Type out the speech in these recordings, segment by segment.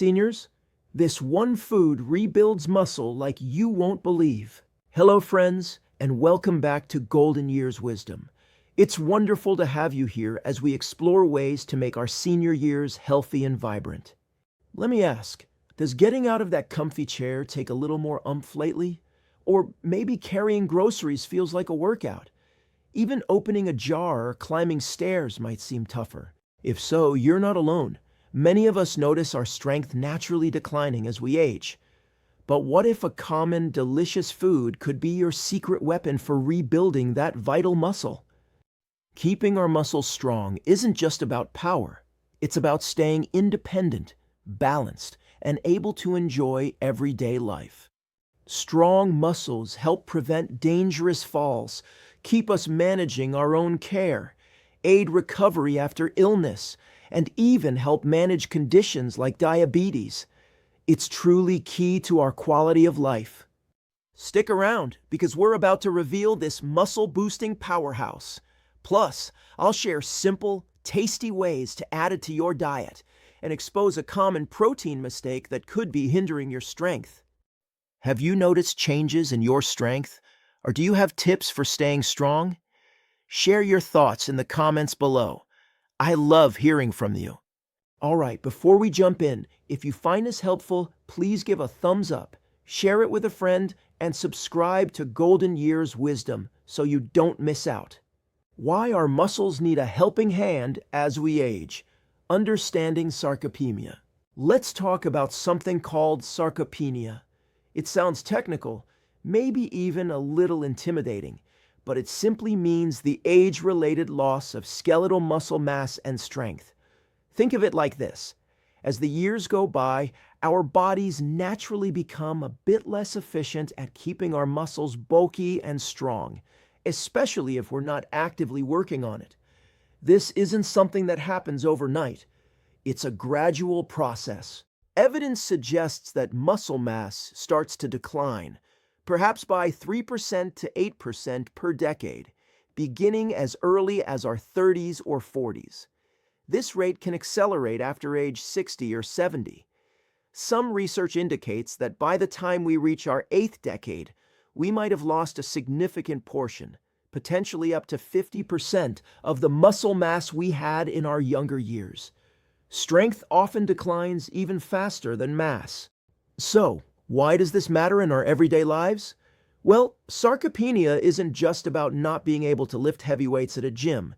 Seniors, this one food rebuilds muscle like you won't believe. Hello, friends, and welcome back to Golden Years Wisdom. It's wonderful to have you here as we explore ways to make our senior years healthy and vibrant. Let me ask, does getting out of that comfy chair take a little more oomph lately? Or maybe carrying groceries feels like a workout? Even opening a jar or climbing stairs might seem tougher. If so, you're not alone. Many of us notice our strength naturally declining as we age. But what if a common, delicious food could be your secret weapon for rebuilding that vital muscle? Keeping our muscles strong isn't just about power. It's about staying independent, balanced, and able to enjoy everyday life. Strong muscles help prevent dangerous falls, keep us managing our own care, aid recovery after illness, and even help manage conditions like diabetes. It's truly key to our quality of life. Stick around, because we're about to reveal this muscle-boosting powerhouse. Plus, I'll share simple, tasty ways to add it to your diet and expose a common protein mistake that could be hindering your strength. Have you noticed changes in your strength, or do you have tips for staying strong? Share your thoughts in the comments below. I love hearing from you. All right, before we jump in, if you find this helpful, please give a thumbs up, share it with a friend, and subscribe to Golden Years Wisdom so you don't miss out. Why our muscles need a helping hand as we age. Understanding sarcopenia. Let's talk about something called sarcopenia. It sounds technical, maybe even a little intimidating, but it simply means the age-related loss of skeletal muscle mass and strength. Think of it like this. As the years go by, our bodies naturally become a bit less efficient at keeping our muscles bulky and strong, especially if we're not actively working on it. This isn't something that happens overnight. It's a gradual process. Evidence suggests that muscle mass starts to decline, perhaps by 3% to 8% per decade, beginning as early as our 30s or 40s. This rate can accelerate after age 60 or 70. Some research indicates that by the time we reach our 8th decade, we might have lost a significant portion, potentially up to 50% of the muscle mass we had in our younger years. Strength often declines even faster than mass. So, why does this matter in our everyday lives? Well, sarcopenia isn't just about not being able to lift heavy weights at a gym.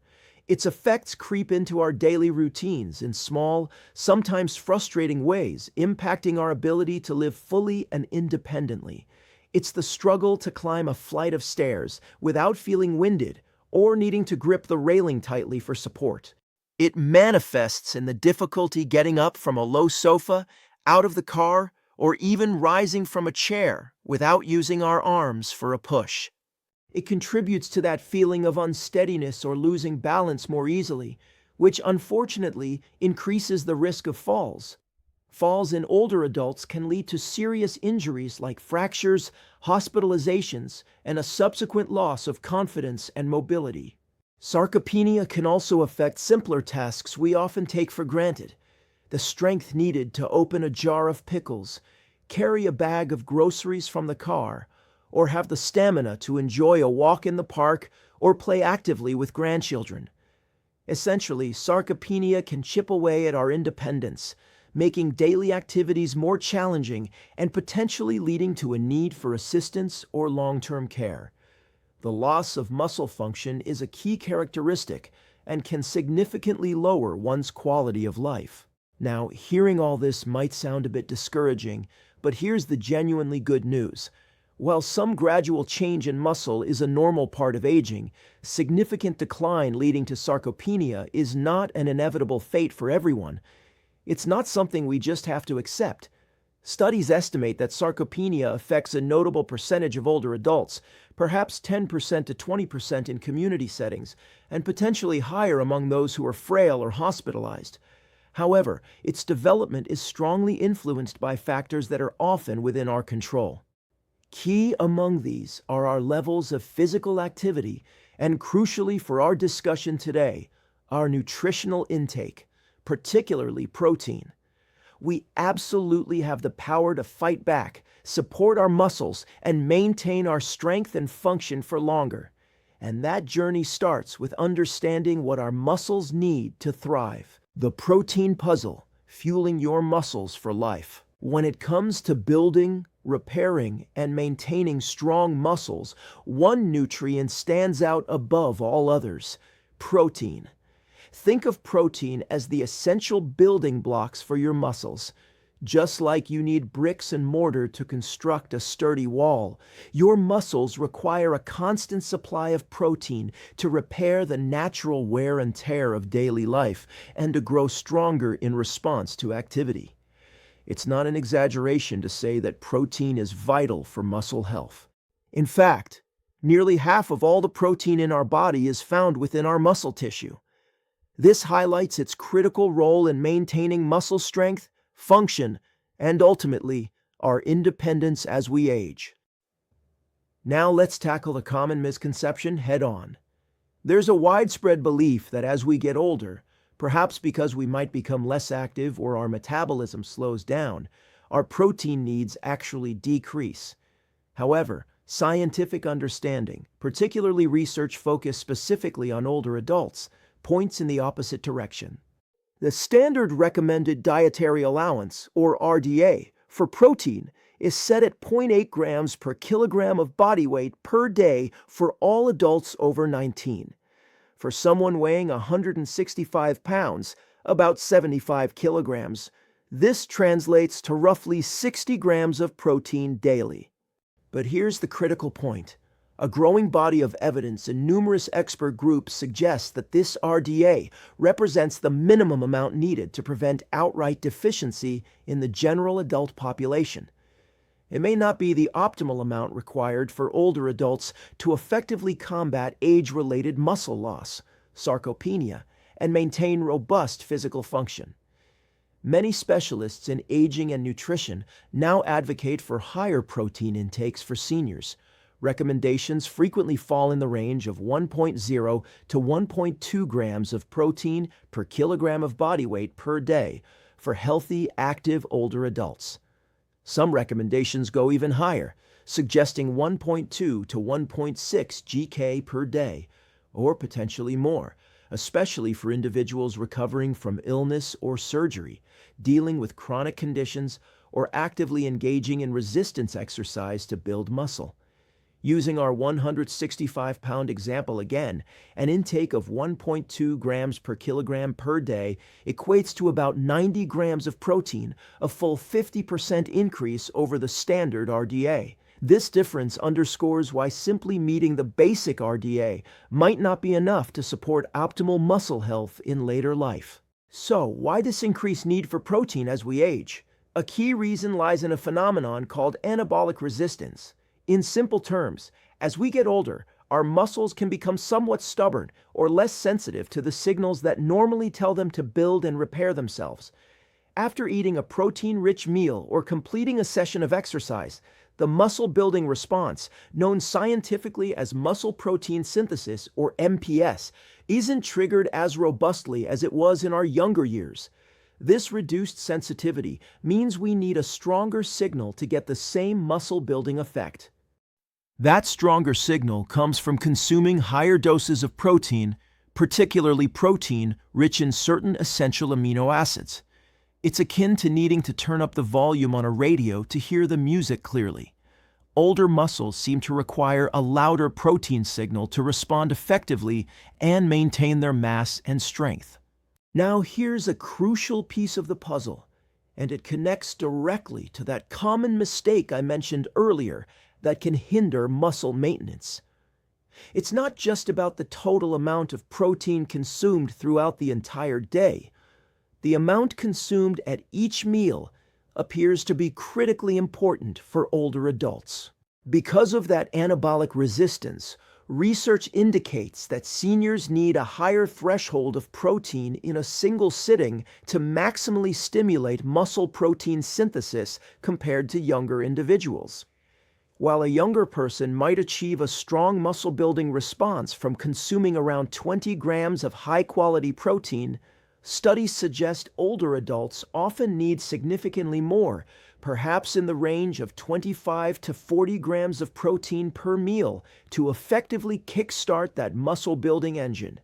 Its effects creep into our daily routines in small, sometimes frustrating ways, impacting our ability to live fully and independently. It's the struggle to climb a flight of stairs without feeling winded or needing to grip the railing tightly for support. It manifests in the difficulty getting up from a low sofa, out of the car, or even rising from a chair without using our arms for a push. It contributes to that feeling of unsteadiness or losing balance more easily, which unfortunately increases the risk of falls. Falls in older adults can lead to serious injuries like fractures, hospitalizations, and a subsequent loss of confidence and mobility. Sarcopenia can also affect simpler tasks we often take for granted. The strength needed to open a jar of pickles, carry a bag of groceries from the car, or have the stamina to enjoy a walk in the park or play actively with grandchildren. Essentially, sarcopenia can chip away at our independence, making daily activities more challenging and potentially leading to a need for assistance or long-term care. The loss of muscle function is a key characteristic and can significantly lower one's quality of life. Now, hearing all this might sound a bit discouraging, but here's the genuinely good news. While some gradual change in muscle is a normal part of aging, significant decline leading to sarcopenia is not an inevitable fate for everyone. It's not something we just have to accept. Studies estimate that sarcopenia affects a notable percentage of older adults, perhaps 10% to 20% in community settings, and potentially higher among those who are frail or hospitalized. However, its development is strongly influenced by factors that are often within our control. Key among these are our levels of physical activity, and crucially for our discussion today, our nutritional intake, particularly protein. we absolutely have the power to fight back, support our muscles, and maintain our strength and function for longer. And that journey starts with understanding what our muscles need to thrive. The protein puzzle, fueling your muscles for life. When it comes to building, repairing, and maintaining strong muscles, one nutrient stands out above all others: protein. Think of protein as the essential building blocks for your muscles. Just like you need bricks and mortar to construct a sturdy wall, your muscles require a constant supply of protein to repair the natural wear and tear of daily life and to grow stronger in response to activity. It's not an exaggeration to say that protein is vital for muscle health. In fact, nearly half of all the protein in our body is found within our muscle tissue. This highlights its critical role in maintaining muscle strength, function, and ultimately, our independence as we age. Now let's tackle the common misconception head-on. There's a widespread belief that as we get older, perhaps because we might become less active or our metabolism slows down, our protein needs actually decrease. However, scientific understanding, particularly research focused specifically on older adults, points in the opposite direction. The standard recommended dietary allowance, or RDA, for protein is set at 0.8 grams per kilogram of body weight per day for all adults over 19. For someone weighing 165 pounds, about 75 kilograms, this translates to roughly 60 grams of protein daily. But here's the critical point. A growing body of evidence and numerous expert groups suggest that this RDA represents the minimum amount needed to prevent outright deficiency in the general adult population. It may not be the optimal amount required for older adults to effectively combat age-related muscle loss, sarcopenia, and maintain robust physical function. Many specialists in aging and nutrition now advocate for higher protein intakes for seniors. Recommendations frequently fall in the range of 1.0 to 1.2 grams of protein per kilogram of body weight per day for healthy, active older adults. Some recommendations go even higher, suggesting 1.2 to 1.6 GK per day, or potentially more, especially for individuals recovering from illness or surgery, dealing with chronic conditions, or actively engaging in resistance exercise to build muscle. Using our 165-pound example again, an intake of 1.2 grams per kilogram per day equates to about 90 grams of protein, a full 50% increase over the standard RDA. This difference underscores why simply meeting the basic RDA might not be enough to support optimal muscle health in later life. So, why this increased need for protein as we age? A key reason lies in a phenomenon called anabolic resistance. In simple terms, as we get older, our muscles can become somewhat stubborn or less sensitive to the signals that normally tell them to build and repair themselves. After eating a protein-rich meal or completing a session of exercise, the muscle-building response, known scientifically as muscle protein synthesis or MPS, isn't triggered as robustly as it was in our younger years. This reduced sensitivity means we need a stronger signal to get the same muscle-building effect. That stronger signal comes from consuming higher doses of protein, particularly protein rich in certain essential amino acids. It's akin to needing to turn up the volume on a radio to hear the music clearly. Older muscles seem to require a louder protein signal to respond effectively and maintain their mass and strength. Now here's a crucial piece of the puzzle, and it connects directly to that common mistake I mentioned earlier that can hinder muscle maintenance. It's not just about the total amount of protein consumed throughout the entire day. The amount consumed at each meal appears to be critically important for older adults. Because of that anabolic resistance, research indicates that seniors need a higher threshold of protein in a single sitting to maximally stimulate muscle protein synthesis compared to younger individuals. While a younger person might achieve a strong muscle-building response from consuming around 20 grams of high-quality protein, Studies suggest older adults often need significantly more, perhaps in the range of 25 to 40 grams of protein per meal, to effectively kickstart that muscle-building engine.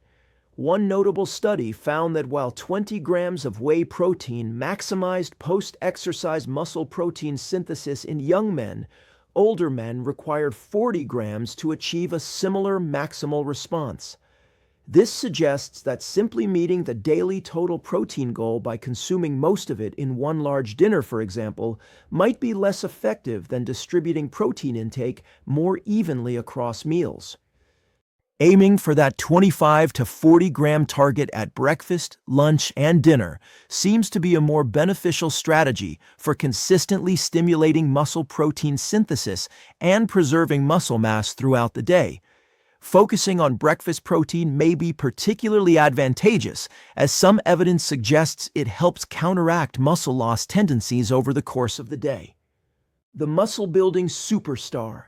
One notable study found that while 20 grams of whey protein maximized post-exercise muscle protein synthesis in young men, older men required 40 grams to achieve a similar maximal response. This suggests that simply meeting the daily total protein goal by consuming most of it in one large dinner, for example, might be less effective than distributing protein intake more evenly across meals. Aiming for that 25 to 40 gram target at breakfast, lunch, and dinner seems to be a more beneficial strategy for consistently stimulating muscle protein synthesis and preserving muscle mass throughout the day. Focusing on breakfast protein may be particularly advantageous, as some evidence suggests it helps counteract muscle loss tendencies over the course of the day. The muscle-building superstar,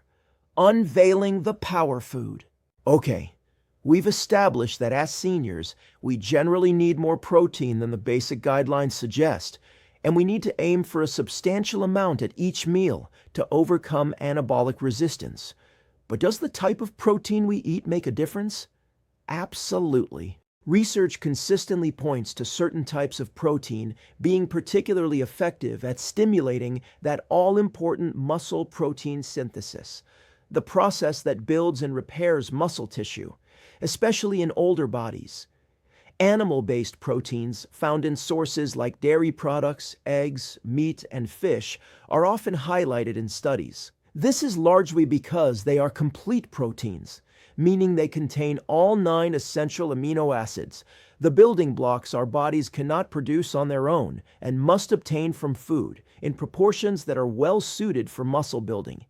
unveiling the power food. Okay, we've established that as seniors, we generally need more protein than the basic guidelines suggest, and we need to aim for a substantial amount at each meal to overcome anabolic resistance. But does the type of protein we eat make a difference? Absolutely. Research consistently points to certain types of protein being particularly effective at stimulating that all-important muscle protein synthesis, the process that builds and repairs muscle tissue, especially in older bodies. Animal-based proteins found in sources like dairy products, eggs, meat, and fish are often highlighted in studies. This is largely because they are complete proteins, meaning they contain all 9 essential amino acids, the building blocks our bodies cannot produce on their own and must obtain from food in proportions that are well suited for muscle building.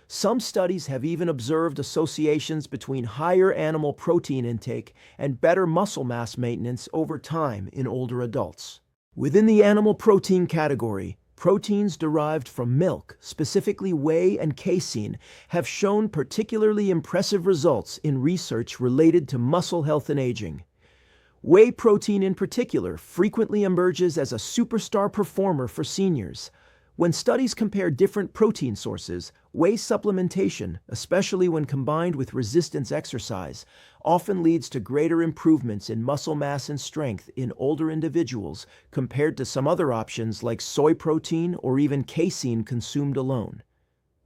Some studies have even observed associations between higher animal protein intake and better muscle mass maintenance over time in older adults. Within the animal protein category, proteins derived from milk, specifically whey and casein, have shown particularly impressive results in research related to muscle health and aging. Whey protein in particular frequently emerges as a superstar performer for seniors. When studies compare different protein sources, whey supplementation, especially when combined with resistance exercise, often leads to greater improvements in muscle mass and strength in older individuals compared to some other options like soy protein or even casein consumed alone.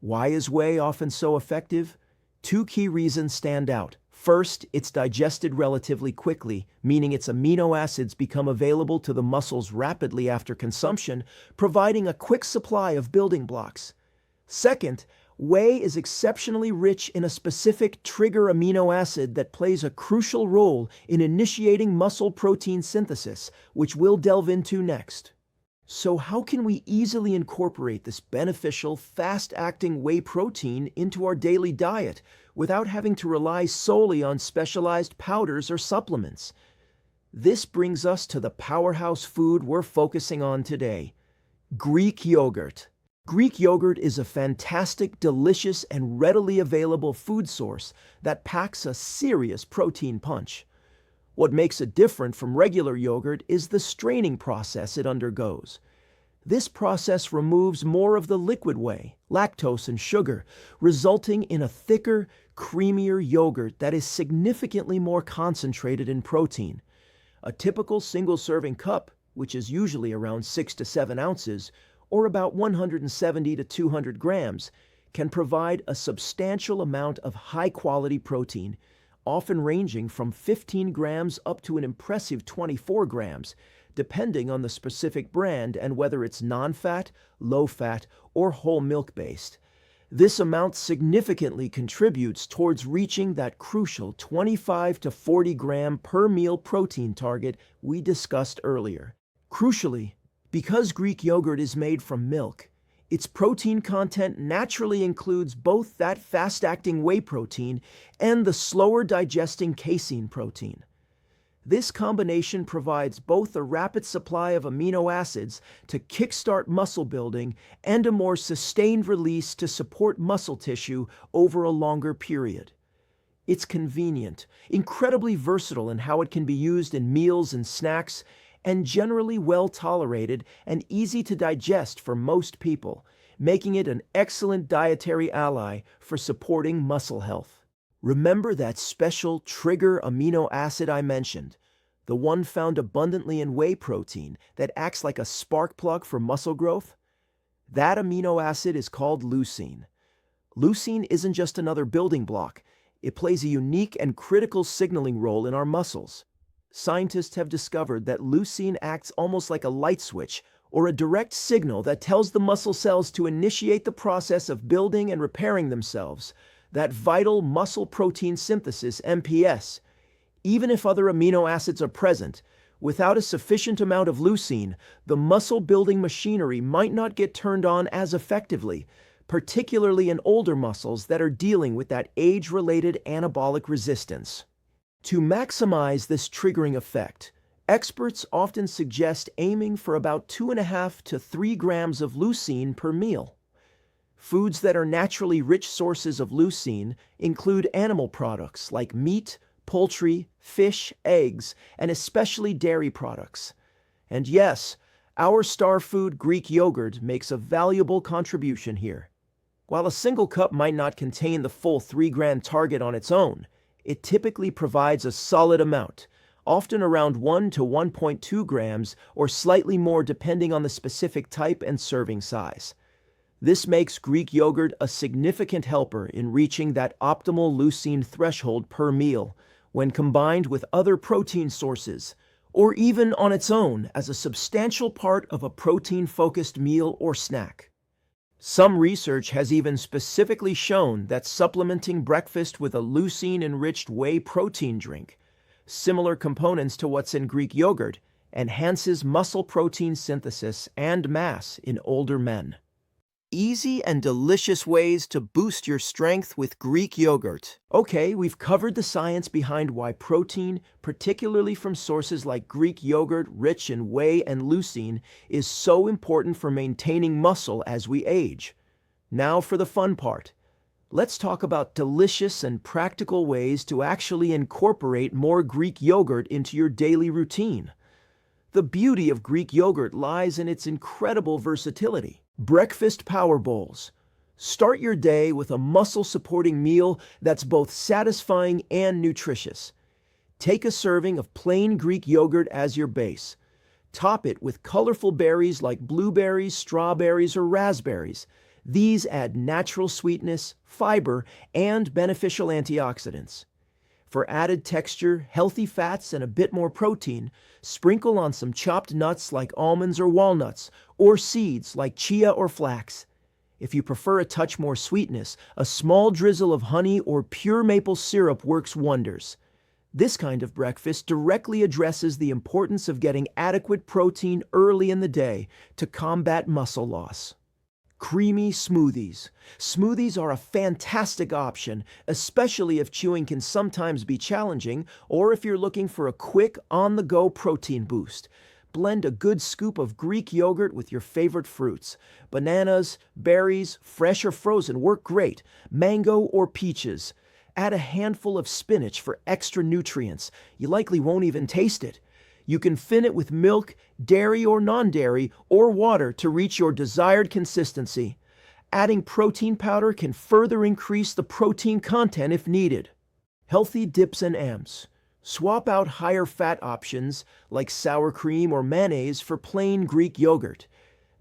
Why is whey often so effective? 2 key reasons stand out. First, it's digested relatively quickly, meaning its amino acids become available to the muscles rapidly after consumption, providing a quick supply of building blocks. Second, whey is exceptionally rich in a specific trigger amino acid that plays a crucial role in initiating muscle protein synthesis, which we'll delve into next. So how can we easily incorporate this beneficial, fast-acting whey protein into our daily diet without having to rely solely on specialized powders or supplements? This brings us to the powerhouse food we're focusing on today: Greek yogurt. Greek yogurt is a fantastic, delicious, and readily available food source that packs a serious protein punch. What makes it different from regular yogurt is the straining process it undergoes. This process removes more of the liquid whey, lactose, and sugar, resulting in a thicker, creamier yogurt that is significantly more concentrated in protein. A typical single-serving cup, which is usually around 6 to 7 ounces, or about 170 to 200 grams, can provide a substantial amount of high-quality protein, often ranging from 15 grams up to an impressive 24 grams, depending on the specific brand and whether it's non-fat, low-fat, or whole milk-based. This amount significantly contributes towards reaching that crucial 25 to 40 gram per meal protein target we discussed earlier. Crucially, because Greek yogurt is made from milk, its protein content naturally includes both that fast-acting whey protein and the slower-digesting casein protein. This combination provides both a rapid supply of amino acids to kickstart muscle building and a more sustained release to support muscle tissue over a longer period. It's convenient, incredibly versatile in how it can be used in meals and snacks, and generally well tolerated and easy to digest for most people, making it an excellent dietary ally for supporting muscle health. Remember that special trigger amino acid I mentioned, the one found abundantly in whey protein that acts like a spark plug for muscle growth? That amino acid is called leucine. Leucine isn't just another building block. It plays a unique and critical signaling role in our muscles. Scientists have discovered that leucine acts almost like a light switch or a direct signal that tells the muscle cells to initiate the process of building and repairing themselves, that vital muscle protein synthesis, MPS. Even if other amino acids are present, without a sufficient amount of leucine, the muscle-building machinery might not get turned on as effectively, particularly in older muscles that are dealing with that age-related anabolic resistance. To maximize this triggering effect, experts often suggest aiming for about 2.5 to 3 grams of leucine per meal. Foods that are naturally rich sources of leucine include animal products like meat, poultry, fish, eggs, and especially dairy products. And yes, our star food Greek yogurt makes a valuable contribution here. While a single cup might not contain the full 3-gram target on its own, it typically provides a solid amount, often around 1 to 1.2 grams or slightly more depending on the specific type and serving size. This makes Greek yogurt a significant helper in reaching that optimal leucine threshold per meal when combined with other protein sources, or even on its own as a substantial part of a protein-focused meal or snack. Some research has even specifically shown that supplementing breakfast with a leucine-enriched whey protein drink, similar components to what's in Greek yogurt, enhances muscle protein synthesis and mass in older men. Easy and delicious ways to boost your strength with Greek yogurt. Okay, we've covered the science behind why protein, particularly from sources like Greek yogurt rich in whey and leucine, is so important for maintaining muscle as we age. Now for the fun part. Let's talk about delicious and practical ways to actually incorporate more Greek yogurt into your daily routine. The beauty of Greek yogurt lies in its incredible versatility. Breakfast power bowls. Start your day with a muscle-supporting meal that's both satisfying and nutritious. Take a serving of plain Greek yogurt as your base. Top it with colorful berries like blueberries, strawberries, or raspberries. These add natural sweetness, fiber, and beneficial antioxidants. For added texture, healthy fats, and a bit more protein, sprinkle on some chopped nuts like almonds or walnuts, or seeds like chia or flax. If you prefer a touch more sweetness, a small drizzle of honey or pure maple syrup works wonders. This kind of breakfast directly addresses the importance of getting adequate protein early in the day to combat muscle loss. Creamy smoothies. Smoothies are a fantastic option, especially if chewing can sometimes be challenging or if you're looking for a quick, on-the-go protein boost. Blend a good scoop of Greek yogurt with your favorite fruits. Bananas, berries, fresh or frozen work great. Mango or peaches. Add a handful of spinach for extra nutrients. You likely won't even taste it. You can thin it with milk, dairy or non-dairy, or water to reach your desired consistency. Adding protein powder can further increase the protein content if needed. Healthy dips and amps. Swap out higher fat options like sour cream or mayonnaise for plain Greek yogurt.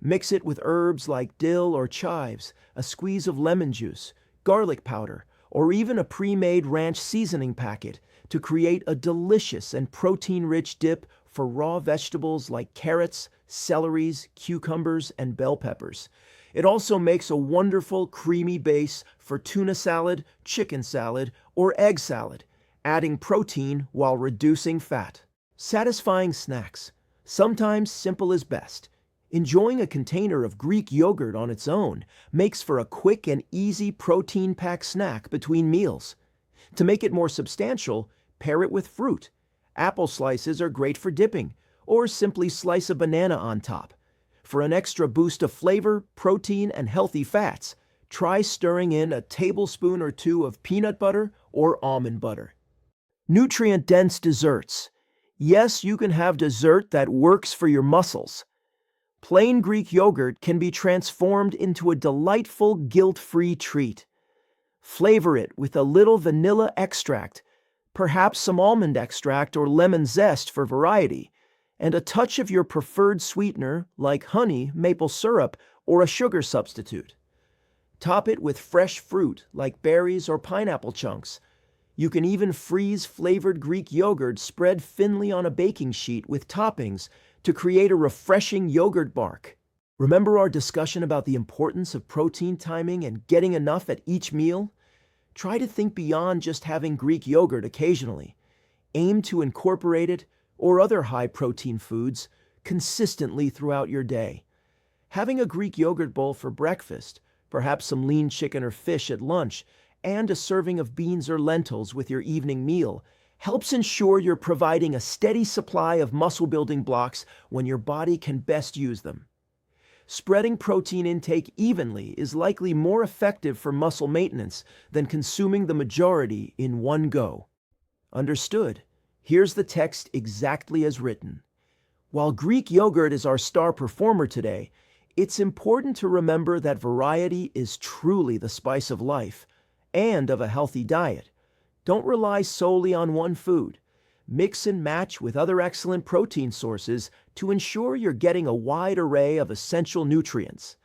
Mix it with herbs like dill or chives, a squeeze of lemon juice, garlic powder, or even a pre-made ranch seasoning packet to create a delicious and protein-rich dip for raw vegetables like carrots, celeries, cucumbers, and bell peppers. It also makes a wonderful creamy base for tuna salad, chicken salad, or egg salad, adding protein while reducing fat. Satisfying snacks. Sometimes simple is best. Enjoying a container of Greek yogurt on its own makes for a quick and easy protein-packed snack between meals. To make it more substantial, pair it with fruit. Apple slices are great for dipping, or simply slice a banana on top. For an extra boost of flavor, protein, and healthy fats, try stirring in a tablespoon or two of peanut butter or almond butter. Nutrient-dense desserts. Yes, you can have dessert that works for your muscles. Plain Greek yogurt can be transformed into a delightful, guilt-free treat. Flavor it with a little vanilla extract, perhaps some almond extract or lemon zest for variety, and a touch of your preferred sweetener like honey, maple syrup, or a sugar substitute. Top it with fresh fruit like berries or pineapple chunks. You can even freeze flavored Greek yogurt spread thinly on a baking sheet with toppings to create a refreshing yogurt bark. Remember our discussion about the importance of protein timing and getting enough at each meal? Try to think beyond just having Greek yogurt occasionally. Aim to incorporate it, or other high-protein foods, consistently throughout your day. Having a Greek yogurt bowl for breakfast, perhaps some lean chicken or fish at lunch, and a serving of beans or lentils with your evening meal helps ensure you're providing a steady supply of muscle-building blocks when your body can best use them. Spreading protein intake evenly is likely more effective for muscle maintenance than consuming the majority in one go. Understood. Here's the text exactly as written. While Greek yogurt is our star performer today, it's important to remember that variety is truly the spice of life and of a healthy diet. Don't rely solely on one food. Mix and match with other excellent protein sources to ensure you're getting a wide array of essential nutrients.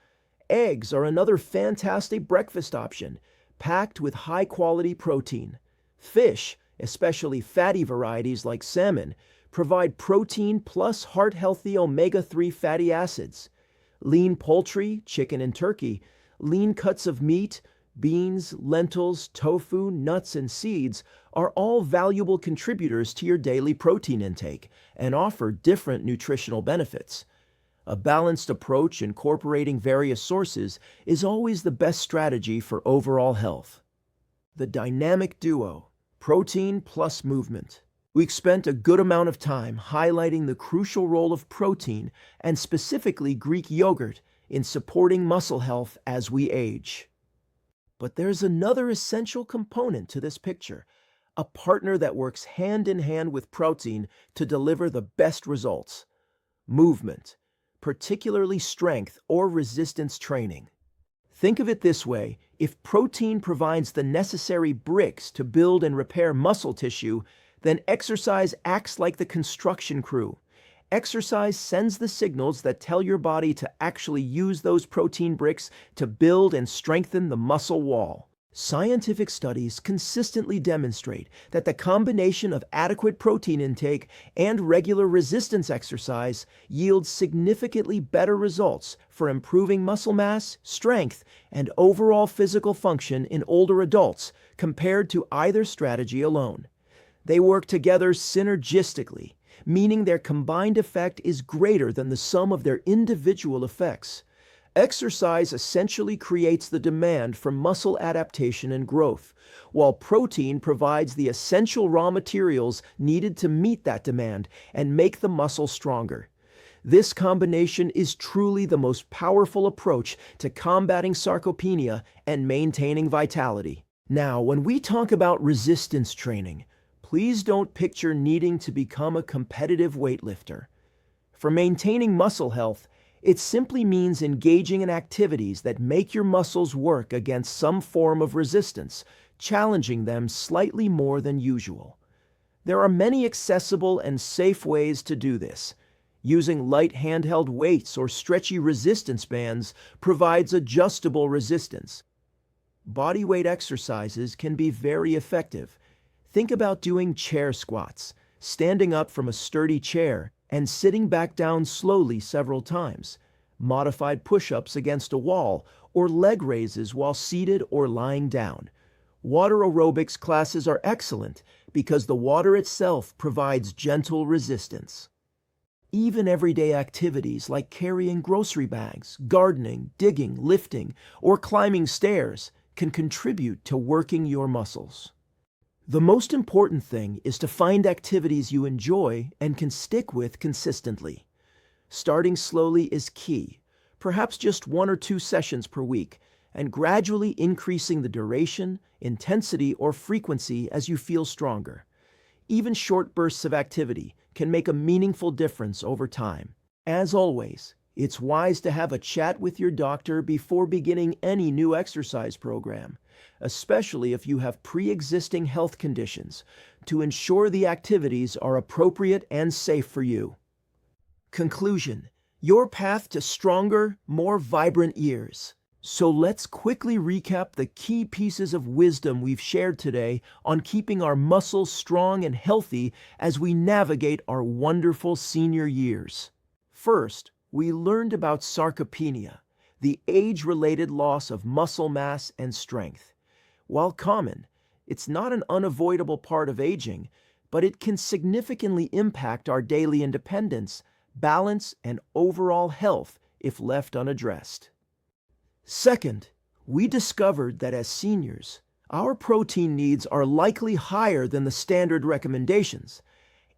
Eggs are another fantastic breakfast option, packed with high-quality protein. Fish, especially fatty varieties like salmon, provide protein plus heart-healthy omega-3 fatty acids. Lean poultry, chicken and turkey, lean cuts of meat, beans, lentils, tofu, nuts, and seeds are all valuable contributors to your daily protein intake and offer different nutritional benefits. A balanced approach incorporating various sources is always the best strategy for overall health. The dynamic duo, protein plus movement. We've spent a good amount of time highlighting the crucial role of protein and specifically Greek yogurt in supporting muscle health as we age. But there's another essential component to this picture, a partner that works hand in hand with protein to deliver the best results: movement, particularly strength or resistance training. Think of it this way: if protein provides the necessary bricks to build and repair muscle tissue, then exercise acts like the construction crew. Exercise sends the signals that tell your body to actually use those protein bricks to build and strengthen the muscle wall. Scientific studies consistently demonstrate that the combination of adequate protein intake and regular resistance exercise yields significantly better results for improving muscle mass, strength, and overall physical function in older adults compared to either strategy alone. They work together synergistically, meaning their combined effect is greater than the sum of their individual effects. Exercise essentially creates the demand for muscle adaptation and growth, while protein provides the essential raw materials needed to meet that demand and make the muscle stronger. This combination is truly the most powerful approach to combating sarcopenia and maintaining vitality. Now, when we talk about resistance training, please don't picture needing to become a competitive weightlifter. For maintaining muscle health, it simply means engaging in activities that make your muscles work against some form of resistance, challenging them slightly more than usual. There are many accessible and safe ways to do this. Using light handheld weights or stretchy resistance bands provides adjustable resistance. Bodyweight exercises can be very effective. Think about doing chair squats, standing up from a sturdy chair and sitting back down slowly several times, modified push-ups against a wall, or leg raises while seated or lying down. Water aerobics classes are excellent because the water itself provides gentle resistance. Even everyday activities like carrying grocery bags, gardening, digging, lifting, or climbing stairs can contribute to working your muscles. The most important thing is to find activities you enjoy and can stick with consistently. Starting slowly is key, perhaps just 1 or 2 sessions per week, and gradually increasing the duration, intensity, or frequency as you feel stronger. Even short bursts of activity can make a meaningful difference over time. As always, it's wise to have a chat with your doctor before beginning any new exercise program, especially if you have pre-existing health conditions, to ensure the activities are appropriate and safe for you. Conclusion: your path to stronger, more vibrant years. So let's quickly recap the key pieces of wisdom we've shared today on keeping our muscles strong and healthy as we navigate our wonderful senior years. First, we learned about sarcopenia, the age-related loss of muscle mass and strength. While common, it's not an unavoidable part of aging, but it can significantly impact our daily independence, balance, and overall health if left unaddressed. Second, we discovered that as seniors, our protein needs are likely higher than the standard recommendations,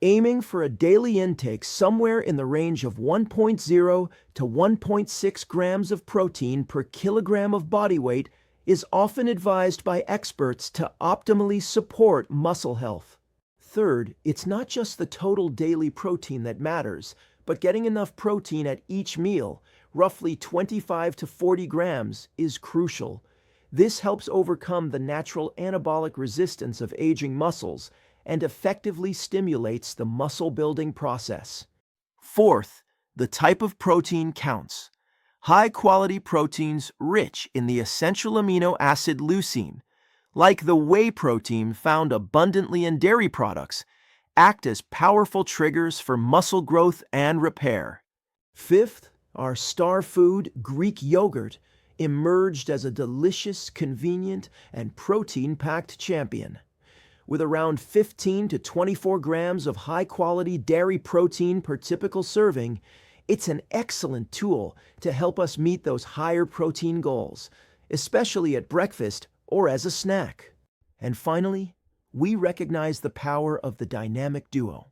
aiming for a daily intake somewhere in the range of 1.0 to 1.6 grams of protein per kilogram of body weight is often advised by experts to optimally support muscle health. Third, it's not just the total daily protein that matters, but getting enough protein at each meal, roughly 25 to 40 grams, is crucial. This helps overcome the natural anabolic resistance of aging muscles and effectively stimulates the muscle-building process. Fourth, the type of protein counts. High-quality proteins rich in the essential amino acid leucine, like the whey protein found abundantly in dairy products, act as powerful triggers for muscle growth and repair. Fifth, our star food, Greek yogurt, emerged as a delicious, convenient, and protein-packed champion. With around 15 to 24 grams of high-quality dairy protein per typical serving, it's an excellent tool to help us meet those higher protein goals, especially at breakfast or as a snack. And finally, we recognize the power of the dynamic duo.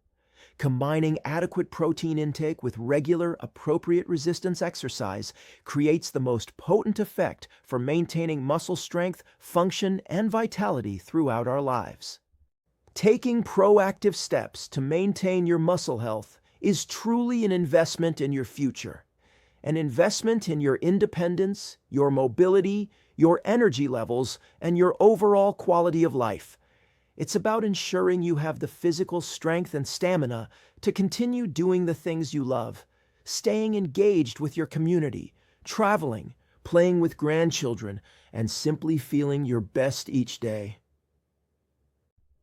Combining adequate protein intake with regular, appropriate resistance exercise creates the most potent effect for maintaining muscle strength, function, and vitality throughout our lives. Taking proactive steps to maintain your muscle health is truly an investment in your future, an investment in your independence, your mobility, your energy levels, and your overall quality of life. It's about ensuring you have the physical strength and stamina to continue doing the things you love, staying engaged with your community, traveling, playing with grandchildren, and simply feeling your best each day.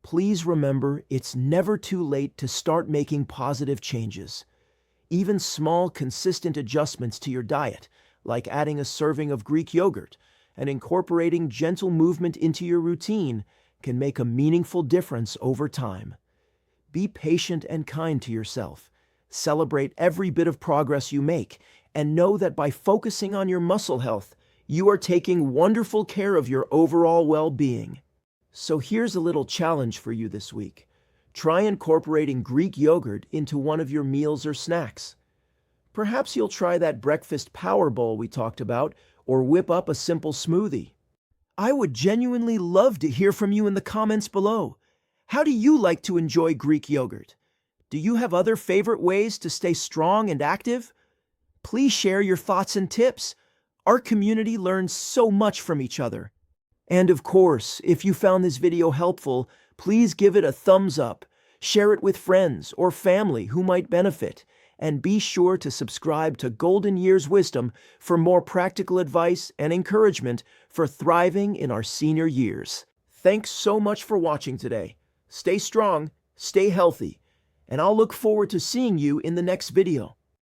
Please remember, it's never too late to start making positive changes. Even small, consistent adjustments to your diet, like adding a serving of Greek yogurt and incorporating gentle movement into your routine, can make a meaningful difference over time. Be patient and kind to yourself. Celebrate every bit of progress you make, and know that by focusing on your muscle health, you are taking wonderful care of your overall well-being. So here's a little challenge for you this week. Try incorporating Greek yogurt into one of your meals or snacks. Perhaps you'll try that breakfast power bowl we talked about, or whip up a simple smoothie. I would genuinely love to hear from you in the comments below. How do you like to enjoy Greek yogurt? Do you have other favorite ways to stay strong and active? Please share your thoughts and tips. Our community learns so much from each other. And of course, if you found this video helpful, please give it a thumbs up, share it with friends or family who might benefit, and be sure to subscribe to Golden Years Wisdom for more practical advice and encouragement for thriving in our senior years. Thanks so much for watching today. Stay strong, stay healthy, and I'll look forward to seeing you in the next video.